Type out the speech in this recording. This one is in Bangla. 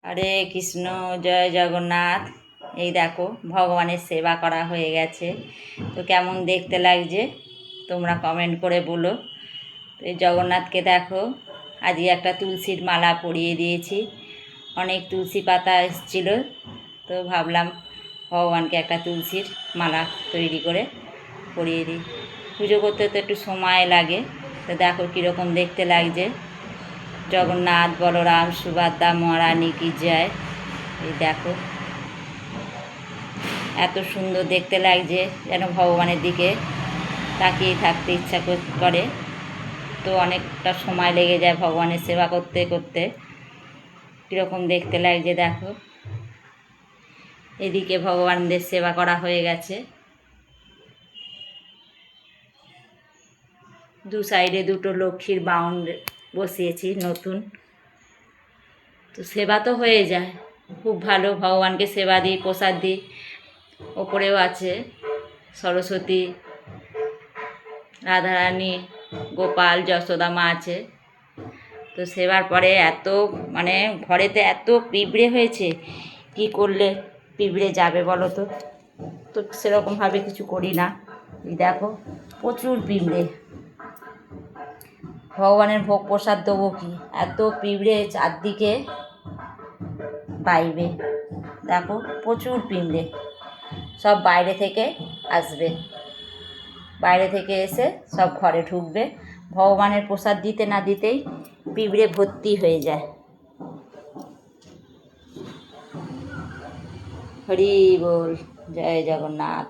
হরে কৃষ্ণ, জয় জগন্নাথ। এই দেখো ভগবানের সেবা করা হয়ে গেছে। তো কেমন দেখতে লাগছে তোমরা কমেন্ট করে বলো। তো এই জগন্নাথকে দেখো, আজকে একটা তুলসীর মালা পরিয়ে দিয়েছি। অনেক তুলসী পাতা এসেছিল, তো ভাবলাম ভগবানকে একটা তুলসীর মালা তৈরি করে পরিয়ে দিই। পুজো করতে তো একটু সময় লাগে। তো দেখো কীরকম দেখতে লাগছে। জগন্নাথ বলরাম সুভদ্রা মহারানী কি জয়। এই দেখো এত সুন্দর দেখতে লাগছে, যেন ভগবানের দিকে তাকিয়ে থাকতে ইচ্ছা করে। তো অনেকটা সময় লেগে যায় ভগবানের সেবা করতে করতে। কীরকম দেখতে লাগছে দেখো। এদিকে ভগবানদের সেবা করা হয়ে গেছে। দু সাইডে দুটো লক্ষ্মীর বাউন বসিয়েছি নতুন। তো সেবা তো হয়ে যায়, খুব ভালো। ভগবানকে সেবা দিই, প্রসাদ দিই। ওপরেও আছে সরস্বতী, রাধারানী, গোপাল, যশোদা মা আছে। তো সেবার পরে এত ঘরেতে এত পিঁপড়ে হয়েছে, কি করলে পিঁপড়ে যাবে বলো তো। তো সেরকমভাবে কিছু করি না। এই দেখো প্রচুর পিঁপড়ে। ভগবানের ভোগ প্রসাদ দেবো কি, এত পিঁপড়ে চারদিকে বাইবে। দেখো প্রচুর পিঁপড়ে, সব বাইরে থেকে আসবে, বাইরে থেকে এসে সব ঘরে ঢুকবে। ভগবানের প্রসাদ দিতে না দিতেই পিঁপড়ে ভর্তি হয়ে যায়। হরি বল, জয় জগন্নাথ।